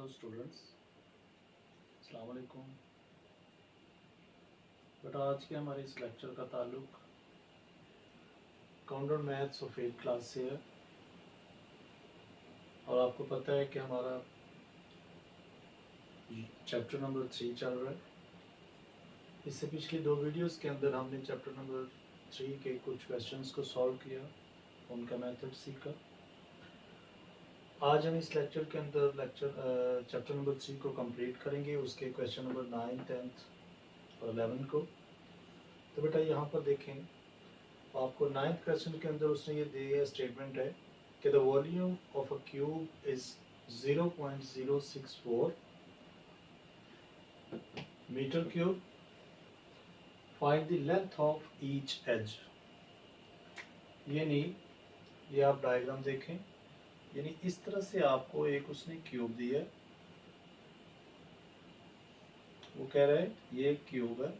Hello students, अस्सलाम वालेकुम। बेटा आज के हमारे इस लेक्चर का ताल्लुक counter maths of 8th class से है। और आपको पता है कि हमारा चैप्टर नंबर 3 चल रहा है। इससे पिछली दो वीडियोस के अंदर हमने चैप्टर नंबर 3 के कुछ क्वेश्चंस को सॉल्व किया, उनका मेथड सीखा। आज हम इस लेक्चर के अंदर चैप्टर नंबर 3 को कंप्लीट करेंगे, उसके क्वेश्चन नंबर 9, 10 और 11 को। तो बेटा यहाँ पर देखें, आपको 9th क्वेश्चन के अंदर उसने ये दिया स्टेटमेंट है कि the volume of a cube is 0.064 metre cube, find the length of each edge. यानी ये आप डायग्राम देखें, यानी इस तरह से आपको एक उसने क्यूब दिया है। वो कह रहा है ये क्यूब है,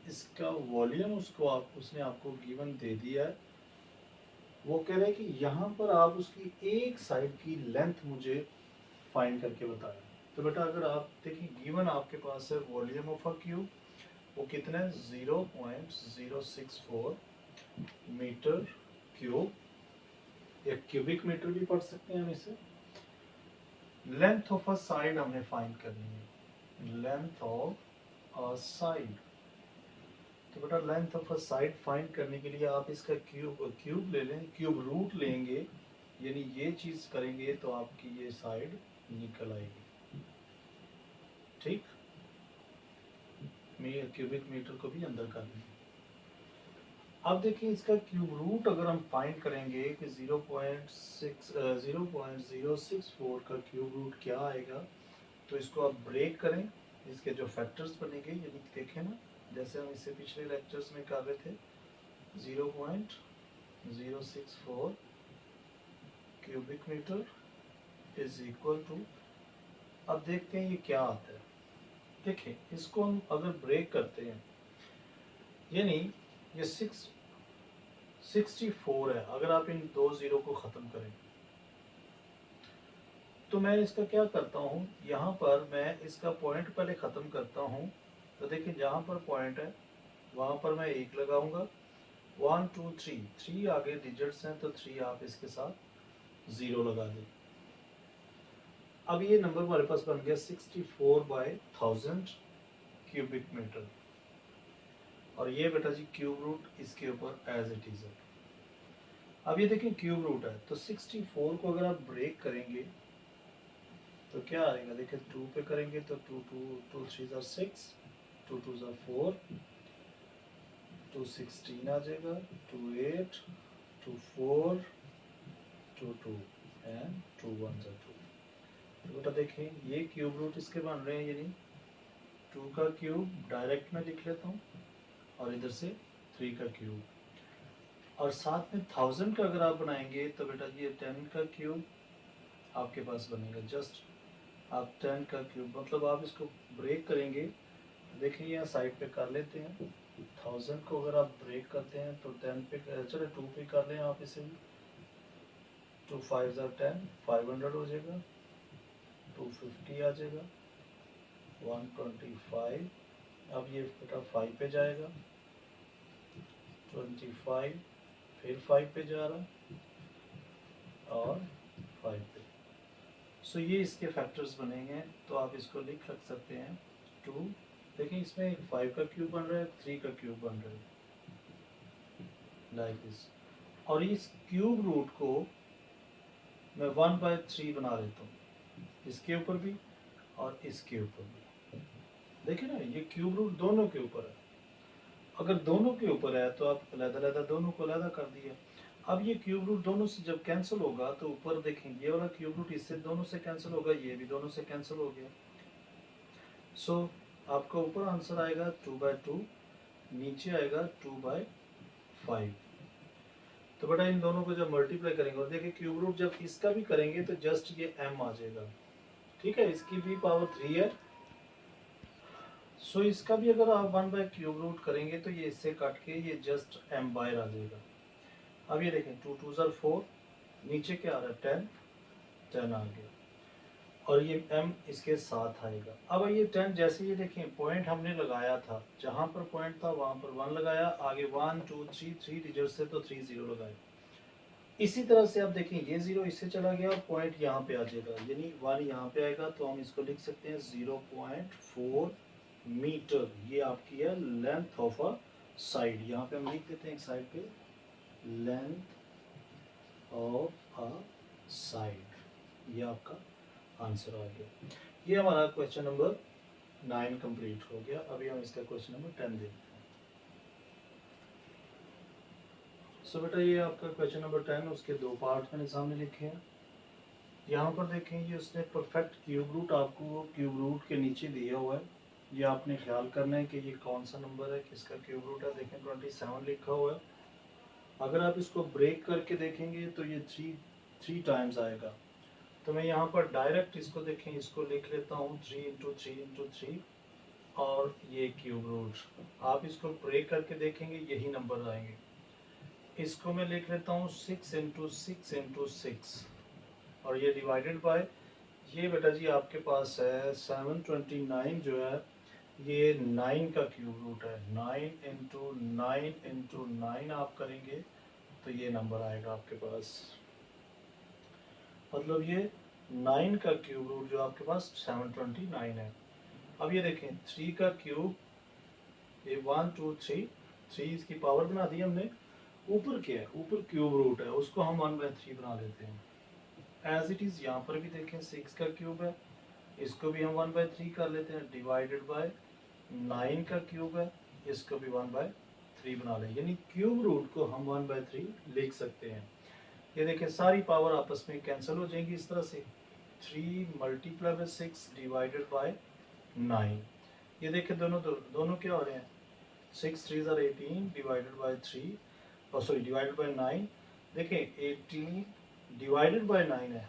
इसका वॉल्यूम उसने आपको गिवन दे दिया है। वो कह रहे हैं कि यहाँ पर आप उसकी एक साइड की लेंथ मुझे फाइंड करके बताएं। तो बेटा अगर आप देखिए, गिवन आपके पास है वॉल्यूम ऑफ अ क्यूब, वो कितना है 0.064 मीटर क्यूब, या क्यूबिक मीटर भी पढ़ सकते हैं हम इसे। लेंथ ऑफ अ साइड हमने फाइंड करनी है, लेंथ ऑफ अ साइड। तो बेटा length of a side find करने के लिए आप इसका क्यूब ले लें, क्यूब रूट लेंगे, यानी ये चीज करेंगे तो आपकी ये साइड निकल आएगी। ठीक, क्यूबिक मीटर को भी अंदर कर लेंगे। अब देखिए इसका क्यूब रूट अगर हम फाइंड करेंगे कि 0.064 का क्यूब रूट क्या आएगा, तो इसको आप ब्रेक करें, इसके जो फैक्टर्स बनेंगे, यानी देखें ना, जैसे हम इससे पिछले लेक्चर्स में कर रहे थे, 0.064 cubic metre is equal to, अब देखते हैं ये क्या आता है। देखिए इसको हम अगर ब्रेक करते हैं, यानी ये 64 है। अगर आप इन दो जीरो को खत्म करें तो मैं इसका क्या करता हूँ, यहाँ पर मैं इसका पॉइंट पहले खत्म करता हूँ। तो देखिए जहाँ पर पॉइंट है वहाँ पर मैं एक लगाऊंगा, 1 2 3, 3 आगे डिजिट्स हैं तो 3 आप इसके साथ 0 लगा दें। अब ये नंबर हमारे पास बन गया 64/1000 क्यूबिक मीटर, और ये बेटा जी क्यूब रूट इसके ऊपर एज इट इज है। अब ये देखिए क्यूब रूट है, तो 64 को अगर आप ब्रेक करेंगे तो क्या आएगा, देखिए 2 पे करेंगे तो 2 2 3 6, 2 2 4, 2 16 आ जाएगा, 2 8, 2 4, 2 2 एंड 2 1 2। तो बेटा देखें ये क्यूब रूट इसके बन रहे हैं, यानी 2 का क्यूब डायरेक्ट में लिख लेता हूँ, और इधर से 3 का क्यूब, और साथ में 1000 का अगर आप बनाएंगे तो बेटा ये 10 का क्यूब आपके पास बनेगा। जस्ट आप 10 का क्यूब, मतलब आप इसको ब्रेक करेंगे, देखिए यहाँ साइड पे कर लेते हैं। 1000 को अगर आप ब्रेक करते हैं तो 10 पे, चलो 2 पे कर लें आप इसे, 2 5 10, 500 हो जाएगा, 250 आ जाएगा, 125। अब ये बेटा 5 पे जाएगा, 25, फिर 5 पे जा रहा, और 5 पे। सो ये इसके फैक्टर्स बनेंगे, तो आप इसको लिख रख सकते हैं 2। देखिए इसमें 5 का क्यूब बन रहा है, 3 का क्यूब बन रहा है, लाइक दिस। और इस क्यूब रूट को मैं 1/3 बना लेता हूँ, इसके ऊपर भी और इसके ऊपर भी। देखिए ना ये क्यूब रूट दोनों के ऊपर है। अगर दोनों के ऊपर है तो आप अलग-अलग दोनों को अलग कर दिया। अब ये क्यूब रूट दोनों से जब कैंसिल होगा तो ऊपर देखेंगे ये वाला क्यूब रूट इससे दोनों से कैंसिल होगा, ये भी दोनों से कैंसिल हो गया। सो आपका ऊपर आंसर आएगा 2/2, नीचे आएगा 2/5। तो बेटा इन दोनों को जब मल्टीप्लाई करेंगे, और देखिए क्यूब रूट जब इसका भी करेंगे तो जस्ट ये m आ जाएगा। ठीक है, इसकी भी पावर 3 है। सो इसका भी अगर आप 1/क्यूब रूट करेंगे तो ये इससे कट के ये जस्ट m बाहर आ जाएगा। अब ये देखें 2 2 4, नीचे क्या आ रहा है 10 आ गया। और ये m इसके साथ आएगा। अब ये 10 जैसे ये देखें पॉइंट हमने लगाया था, जहाँ पर पॉइंट था वहाँ पर 1 लगाया, आगे 1 2 3 3 डिजिट से तो 3 0 लगाए। इसी तरह से आप देखें ये 0 इससे चला गया और पॉइंट यहाँ पे आ जाएगा, यानी 1 यहाँ पे आएगा, तो हम इसको लिख सकते हैं 0.4 मीटर। ये आपकी है लेंथ ऑफ अ साइड। यहाँ पे हम लिख देते हैं एक साइड पे लेंथ ऑफ अ साइड। ये आपका आंसर आ गया। ये हमारा क्वेश्चन नंबर 9 कंप्लीट हो गया। अभी हम इसका क्वेश्चन नंबर 10 देखते हैं। सो बेटा ये आपका क्वेश्चन नंबर 10, उसके दो पार्ट मैंने सामने लिखे हैं। यहाँ पर देखें ये उसने परफेक्ट क्यूब रूट आपको क्यूब रूट के नीचे दिया हुआ है। ये आपने ख्याल करना है कि ये कौन सा नंबर है, किसका क्यूब रूट है। देखें 27 लिखा हुआ है। अगर आप इसको ब्रेक करके देखेंगे तो ये थ्री टाइम्स आएगा। तो मैं यहाँ पर डायरेक्ट इसको देखें, इसको लिख लेता हूँ 3 इंटू 3 इंटू 3 और ये क्यूब रूट। आप इसको ब्रेक करके देखेंगे यही नंबर आएंगे। इसको मैं लिख लेता हूँ 6 इंटू 6 इंटू 6 और ये डिवाइडेड बाय, ये बेटा जी आपके पास है 729 जो है ये 9 का क्यूब रूट है। 9 इंटू 9 इंटू 9 आप करेंगे तो ये नंबर आएगा आपके पास। मतलब ये 9 का क्यूब रूट जो आपके पास 729 है। अब ये देखें 3 का क्यूब, ये 1 2 3 3 इसकी पावर बना दी हमने। ऊपर क्या है, ऊपर क्यूब रूट है, उसको हम 1/3 बना लेते हैं। एज इट इज़ यहाँ पर भी देखें 6 का क्यूब है, इसको भी हम 1/3 कर लेते हैं। डिवाइडेड बाय 9 का क्यूब है, इसको भी 1/3 बना लें, यानी क्यूब रूट को हम 1/3 लिख सकते हैं। ये देखें सारी पावर आपस में कैंसिल हो जाएंगी इस तरह से। 3 मल्टीप्लाई बाय 6 डिवाइडेड बाय 9। ये देखें दोनों क्या हो रहे हैं, 6 3 are 18 divided by 3 divided by 9। देखें 18 डिवाइडेड बाय 9 है,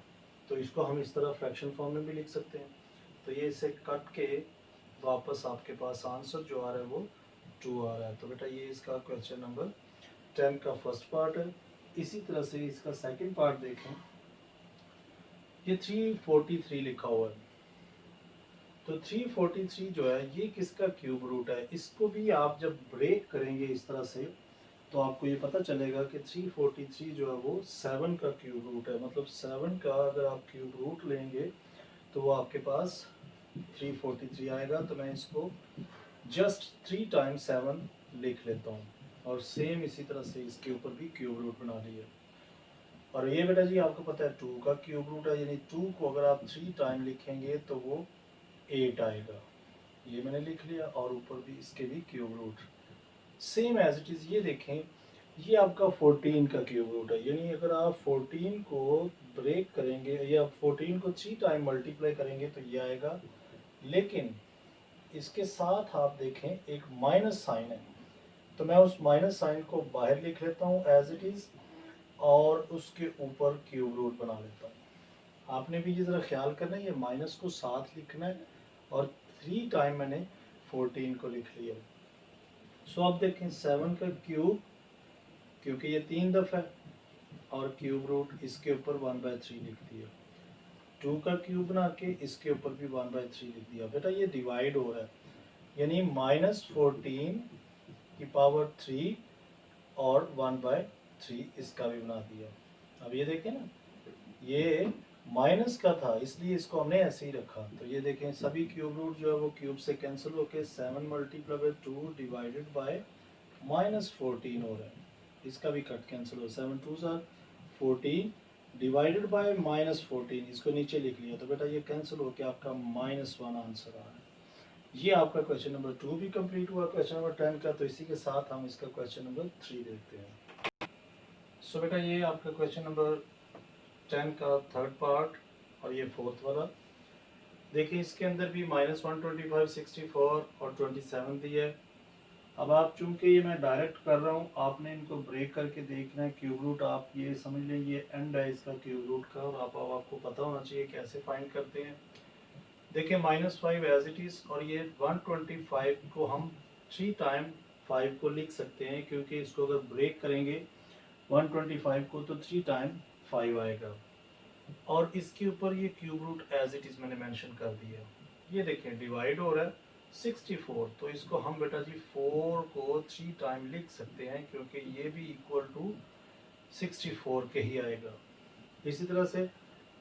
तो इसको हम इस तरह फ्रैक्शन फॉर्म में भी लिख सकते हैं। तो ये इसे कट के वापस आपके पास आंसर जो आ रहा है वो 2 आ रहा है। तो बेटा ये इसका क्वेश्चन नंबर 10 का फर्स्ट पार्ट है। इसी तरह से इसका सेकंड पार्ट देखें, ये 343 लिखा हुआ है। तो 343 जो है ये किसका क्यूब रूट है। इसको भी आप जब ब्रेक करेंगे इस तरह से तो आपको ये पता चलेगा कि 343 जो है वो 7 का क्यूब रूट है। मतलब 7 का अगर आप क्यूब रूट लेंगे तो वो आपके पास 343 आएगा। तो मैं इसको जस्ट 3 टाइम्स 7 लिख लेता हूँ और सेम इसी तरह से इसके ऊपर भी क्यूब रूट बना लिया। और ये बेटा जी आपको पता है 2 का क्यूब रूट है, यानी 2 को अगर आप 3 टाइम लिखेंगे तो वो 8 आएगा। ये मैंने लिख लिया और ऊपर भी इसके भी cube root same as it is. ये देखें ये आपका 14 का क्यूब रूट है, यानी अगर आप 14 को ब्रेक करेंगे या 14 को 3 टाइम मल्टीप्लाई करेंगे तो ये आएगा। लेकिन इसके साथ आप देखें एक माइनस साइन है, तो मैं उस माइनस साइन को बाहर लिख लेता हूँ एज इट इज़ और उसके ऊपर क्यूब रूट बना लेता हूँ। आपने भी ये ज़रा ख्याल करना है, ये माइनस को साथ लिखना है और 3 टाइम मैंने 14 को लिख लिया। सो आप देखें 7 का क्यूब, क्योंकि ये 3 दफ़ा है और क्यूब रूट इसके ऊपर 1/3 लिख दिया। 2 का क्यूब बना के इसके ऊपर भी 1/3 लिख दिया। बेटा ये डिवाइड हो रहा है, यानी -14 की पावर 3 और 1/3 इसका भी बना दिया। अब ये देखें ना, ये माइनस का था इसलिए इसको हमने ऐसे ही रखा। तो ये देखें सभी क्यूब रूट जो है वो क्यूब से कैंसिल होके 7 मल्टीप्लाई बाय 2 डिवाइडेड बाय -14 हो रहा है। इसका भी कट कैंसिल हो, 7 2s are 14 डिवाइडेड बाय -14, इसको नीचे लिख लिया। तो बेटा ये कैंसिल होके आपका -1 आंसर आ रहा है। ये आपका क्वेश्चन नंबर 2 भी कंप्लीट हुआ क्वेश्चन नंबर 10 का। तो इसी के साथ हम इसका क्वेश्चन नंबर 3 देखते हैं। सो बेटा ये आपका क्वेश्चन नंबर 10 का थर्ड पार्ट और ये फोर्थ वाला। देखिए इसके अंदर भी -125 64 और 27 दिया है। अब आप चूंकि ये मैं डायरेक्ट कर रहा हूँ, आपने इनको ब्रेक करके देखना है। क्यूब रूट आप ये समझ लें ये एंड है इसका क्यूब रूट का, और आपको पता होना चाहिए कैसे फाइंड करते हैं। देखिए -5 एज इट इज़ और ये 125 को हम 3 टाइम 5 को लिख सकते हैं, क्योंकि इसको अगर ब्रेक करेंगे 125 को तो 3 टाइम 5 आएगा। और इसके ऊपर ये cube root as it is मैंने मेंशन कर दिया। ये देखें डिवाइड हो रहा है 64, तो इसको हम बेटा जी 4 को 3 टाइम लिख सकते हैं क्योंकि ये भी इक्वल टू 64 के ही आएगा। इसी तरह से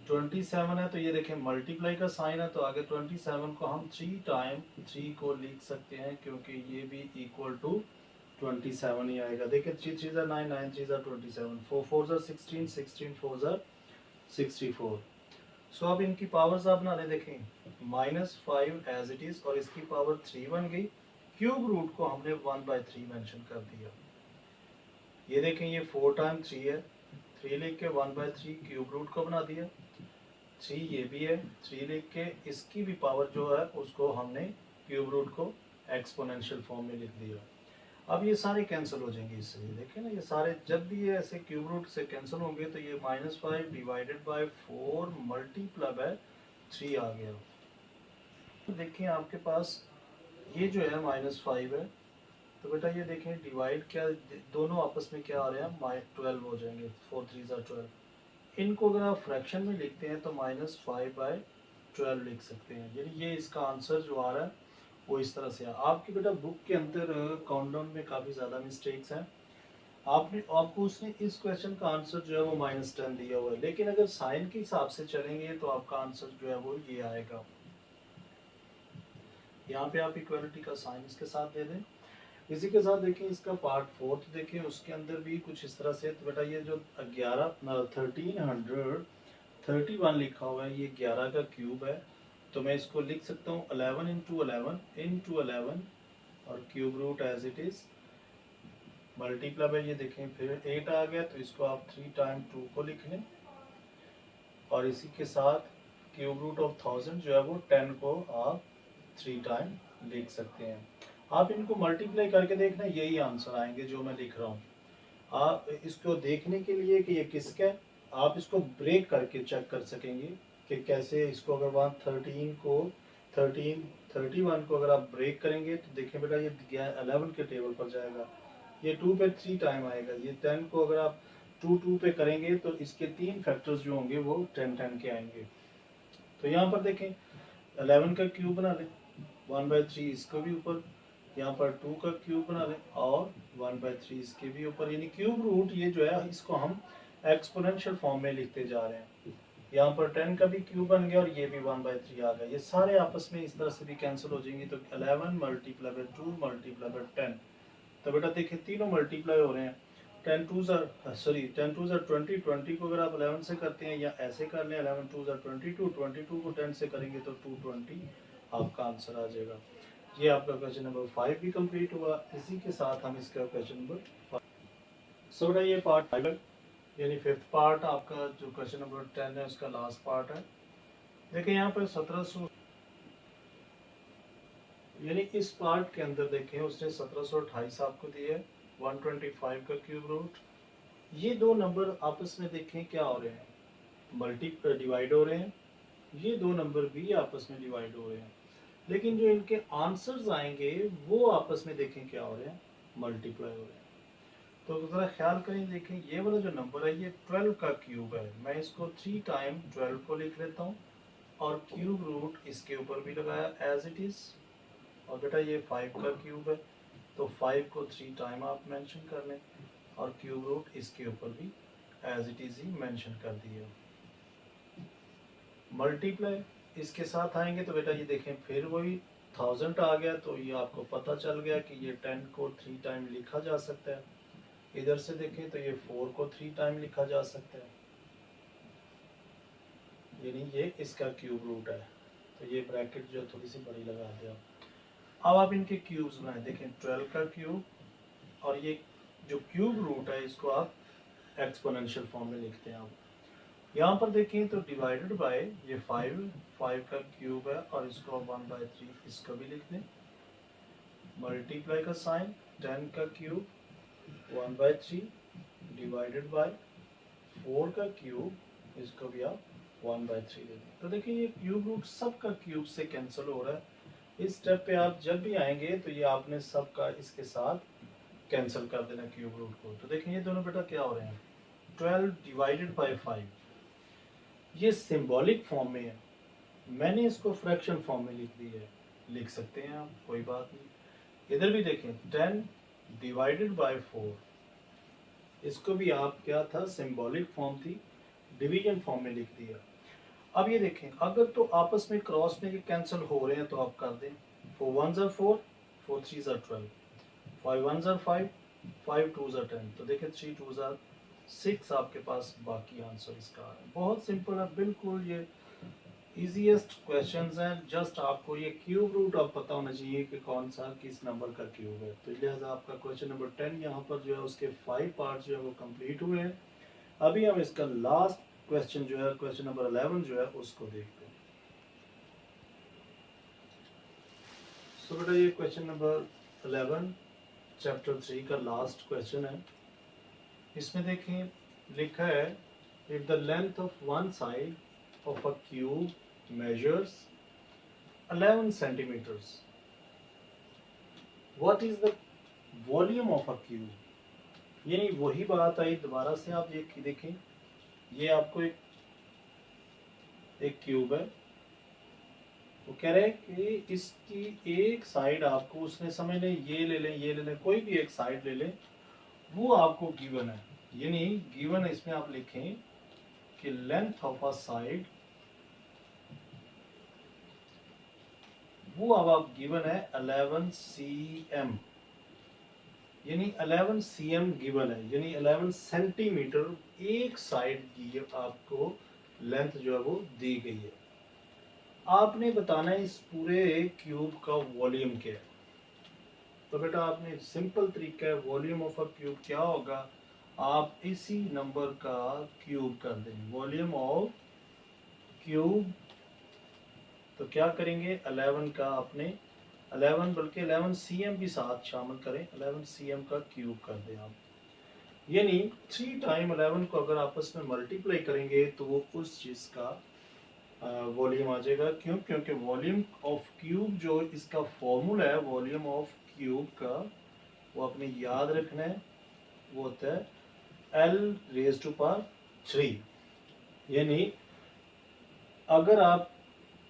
27 है, तो ये देखें मल्टीप्लाई का साइन है, तो आगे 27 को हम 3 टाइम 3 को लिख सकते हैं क्योंकि ये भी इक्वल टू 27 ही आएगा। देखिए 3 3 ज़ा 9, 9 3 ज़ा 27, 4 4 ज़ा 16, 16 4 ज़ा 64। सो अब इनकी पावर्स आप बना लें। देखें -5 एज इट इज और इसकी पावर 3 बन गई। क्यूब रूट को हमने 1/3 मेंशन कर दिया। ये देखें ये 4 टाइम 3 है, 3 लिख के 1/3 क्यूब रूट को बना दिया। 3 ये भी है, 3 लिख के इसकी भी पावर जो है उसको हमने क्यूब रूट को एक्सपोनेंशियल फॉर्म में लिख दिया। अब ये सारे कैंसिल हो जाएंगे इससे। देखें ना ये सारे जब भी ये ऐसे क्यूब रूट से कैंसिल होंगे तो ये -5 डिवाइडेड बाय 4 मल्टीप्लाई बाय 3 आ गया। तो देखिए आपके पास ये जो है -5 है, तो बेटा ये देखें डिवाइड क्या दोनों आपस में क्या आ रहे हैं 12 हो जाएंगे, 4 3 ज़ा 12। इनको अगर आप फ्रैक्शन में लिखते हैं तो -5/12 लिख सकते हैं। यानी ये इसका आंसर जो आ रहा है वो इस तरह से है। आपकी बेटा बुक के अंदर काउंटडाउन में काफ़ी ज़्यादा मिस्टेक्स हैं। आपको उसने इस क्वेश्चन का आंसर जो है वो -10 दिया हुआ है, लेकिन अगर साइन के हिसाब से चलेंगे तो आपका आंसर जो है वो ये आएगा। यहाँ पे आप इक्वलिटी का साइन इसके साथ दे दें। इसी के साथ देखिए इसका पार्ट 4 देखिए, उसके अंदर भी कुछ इस तरह से। तो बेटा ये जो 1331 लिखा हुआ है ये 11 का क्यूब है, तो मैं इसको लिख सकता हूँ 11 इंटू 11 और cube root as it is multiply by ये देखें फिर 8 आ गया, तो इसको आप 3 टाइम 2 को लिख लें और इसी के साथ क्यूब रूट ऑफ 1000 जो है वो 10 को आप 3 टाइम लिख सकते हैं। आप इनको मल्टीप्लाई करके देखना, यही आंसर आएंगे जो मैं लिख रहा हूँ। आप इसको देखने के लिए कि ये किसका है, आप इसको ब्रेक करके चेक कर सकेंगे कि कैसे इसको अगर 113 को 31 को अगर आप ब्रेक करेंगे तो देखें बेटा ये 11 के टेबल पर जाएगा, ये 2 पे 3 टाइम आएगा। ये 10 को अगर आप 2 2 पे करेंगे तो इसके 3 फैक्टर्स जो होंगे वो 10 10 के आएंगे। तो यहाँ पर देखें 11 का क्यूब बना लें, 1/3 इसको भी ऊपर, यहाँ पर 2 का क्यूब बना लें और 1/3 इसके भी ऊपर। यानी क्यूब रूट ये जो है इसको हम एक्सपोनेंशियल फॉर्म में लिखते जा रहे हैं। यहाँ पर 10 का भी क्यूब बन गया और ये भी 1/3 आ गया। ये सारे आपस में इस तरह से भी कैंसिल हो जाएंगे। तो 11 मल्टीप्लाई बाय 2 मल्टीप्लाई बाय 10, तो बेटा देखिए तीनों मल्टीप्लाई हो रहे हैं। 10 2 ज़ा 20, 20 को अगर आप 11 से करते हैं या ऐसे कर लें 11 2 ज़ा 22, 22 को 10 से करेंगे तो 220 आपका आंसर आ जाएगा। ये आपका क्वेश्चन नंबर 5 भी कंप्लीट हुआ। इसी के साथ हम इसका क्वेश्चन नंबर 5 सो बेटा ये पार्ट 5 यानी 5th पार्ट आपका जो क्वेश्चन नंबर 10 है उसका लास्ट पार्ट है। देखिए यहाँ पर 1700 यानी इस पार्ट के अंदर देखें उसने 1728 आपको दिया है, 125 का क्यूब रूट। ये दो नंबर आपस में देखें क्या हो रहे हैं, मल्टी डिवाइड हो रहे हैं। ये दो नंबर भी आपस में डिवाइड हो रहे हैं, लेकिन जो इनके आंसर्स आएंगे वो आपस में देखें क्या हो रहे हैं, मल्टीप्लाई हो रहे हैं। तो ज़रा ख्याल करें, देखें ये वाला जो नंबर है ये 12 का क्यूब है। मैं इसको 3 टाइम 12 को लिख लेता हूँ और क्यूब रूट इसके ऊपर भी लगाया एज इट इज़। और बेटा ये 5 का क्यूब है, तो 5 को 3 टाइम आप मेंशन कर लें और क्यूब रूट इसके ऊपर भी एज इट इज़ ही मेंशन कर दिया। मल्टीप्लाई इसके साथ आएंगे तो बेटा ये देखें फिर वही 1000 आ गया, तो ये आपको पता चल गया कि ये 10 को 3 टाइम लिखा जा सकता है। इधर से देखें तो ये 4 को 3 टाइम लिखा जा सकता है, यानी ये इसका क्यूब रूट है। तो ये ब्रैकेट जो थोड़ी सी बड़ी लगा दिया। अब आप इनके क्यूब्स बनाएं, देखें 12 का क्यूब और ये जो क्यूब रूट है इसको आप एक्सपोनेंशियल फॉर्म में लिखते हैं। आप यहाँ पर देखें तो डिवाइडेड बाय ये 5 का क्यूब है और इसको 1/3 इसका भी लिख दें। मल्टीप्लाई का साइन 10 का क्यूब 1/3 डिवाइडेड बाय 4 का क्यूब, इसको भी आप 1/3 दे दें। तो देखिए ये क्यूब रूट सब का क्यूब से कैंसिल हो रहा है। इस स्टेप पे आप जब भी आएंगे तो ये आपने सब का इसके साथ कैंसिल कर देना क्यूब रूट को। तो देखिए ये दोनों बेटा क्या हो रहे हैं, 12 डिवाइडेड बाय 5 ये सिंबॉलिक फॉर्म में है, मैंने इसको फ्रैक्शन फॉर्म में लिख दिया है, लिख सकते हैं आप, कोई बात नहीं। इधर भी देखें 10 डिवाइडेड बाय 4, इसको भी आप क्या था, सिंबॉलिक फॉर्म थी, डिवीजन फॉर्म में लिख दिया। अब ये देखें, अगर तो आपस में क्रॉस में ये कैंसिल हो रहे हैं तो आप कर दें, 4 1s are 4, 4 3s are 12, 5 1s are 5, 5 2s are 10, तो देखें 3 2s are 6 आपके पास बाकी आंसर इसका है। बहुत सिंपल है, बिल्कुल ये इजीएस्ट क्वेश्चंस हैं। जस्ट आपको ये क्यूब रूट अब पता होना चाहिए कि कौन सा किस नंबर का क्यूब है। तो लिहाजा आपका क्वेश्चन नंबर 10 यहाँ पर जो है उसके 5 पार्ट जो है वो कंप्लीट हुए हैं। अभी हम इसका लास्ट क्वेश्चन जो है, क्वेश्चन नंबर 11 जो है उसको देखते हैं। सो बेटा ये क्वेश्चन नंबर 11 चैप्टर 3 का लास्ट क्वेश्चन है। इसमें देखें लिखा है, if the length of one side of a cube measures 11 centimeters, what is the volume of a cube? यानी वही बात आई दोबारा से, आप ये देखें, ये आपको एक क्यूब है, वो कह रहे हैं कि इसकी एक साइड आपको, उसने समझ लें ये ले लें, ये ले लें, कोई भी एक साइड ले लें, वो आपको गिवन है। यानी गिवन है, इसमें आप लिखें कि लेंथ ऑफ अ साइड, वो अब आप गिवन है 11 cm, यानी 11 cm गिवन है, यानी 11 सेंटीमीटर एक साइड की आपको लेंथ जो है वो दी गई है। आपने बताना है इस पूरे क्यूब का वॉल्यूम क्या है। तो बेटा आपने सिंपल तरीका है, वॉल्यूम ऑफ अ क्यूब क्या होगा, आप इसी नंबर का क्यूब कर दें, वॉल्यूम ऑफ क्यूब। तो क्या करेंगे, 11 का आपने 11 बल्कि 11 cm भी साथ शामिल करें, 11 cm का क्यूब कर दें आप। यानी 3 टाइम 11 को अगर आपस में मल्टीप्लाई करेंगे तो वो उस चीज़ का वॉल्यूम आ जाएगा। क्यों? क्योंकि वॉल्यूम ऑफ क्यूब जो इसका फॉर्मूला है वॉल्यूम ऑफ क्यूब का, वो आपने याद रखना है, वो होता है L⁻³ यानी अगर आप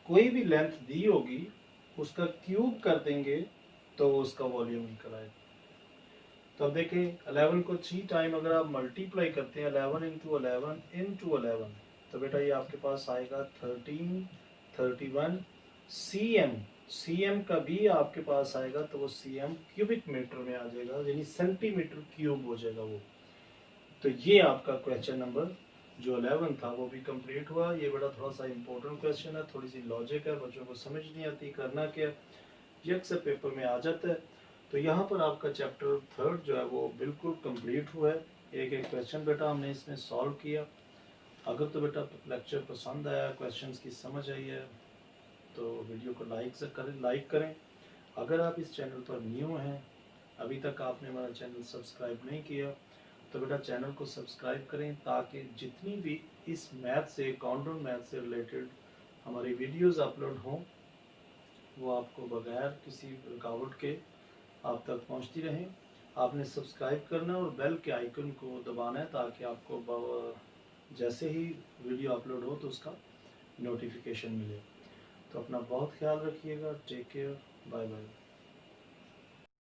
कोई भी लेंथ दी होगी उसका क्यूब कर देंगे तो उसका वॉल्यूम निकल आएगा। तो अब देखें 11 को 3 टाइम अगर आप मल्टीप्लाई करते हैं 11 इंटू 11 तो बेटा ये आपके पास आएगा 1331 cm। cm का भी आपके पास आएगा तो वो cm क्यूबिक मीटर में आ जाएगा, यानी सेंटीमीटर क्यूब हो जाएगा वो। तो ये आपका क्वेश्चन नंबर जो 11 था वो भी कंप्लीट हुआ। ये बड़ा थोड़ा सा इंपॉर्टेंट क्वेश्चन है, थोड़ी सी लॉजिक है, बच्चों को समझ नहीं आती करना क्या, ये अक्सर पेपर में आ जाता है। तो यहाँ पर आपका चैप्टर 3 जो है वो बिल्कुल कंप्लीट हुआ है। एक एक क्वेश्चन बेटा हमने इसमें सॉल्व किया। अगर तो बेटा लेक्चर पसंद आया, क्वेश्चंस की समझ आई है तो वीडियो को लाइक करें। अगर आप इस चैनल पर न्यू हैं, अभी तक आपने हमारा चैनल सब्सक्राइब नहीं किया, तो बेटा चैनल को सब्सक्राइब करें ताकि जितनी भी इस मैथ से, काउंटर मैथ से रिलेटेड हमारी वीडियोस अपलोड हों वो आपको बगैर किसी रुकावट के आप तक पहुंचती रहें। आपने सब्सक्राइब करना और बेल के आइकन को दबाना है ताकि आपको जैसे ही वीडियो अपलोड हो तो उसका नोटिफिकेशन मिले। तो अपना बहुत ख्याल रखिएगा। Take care, bye bye.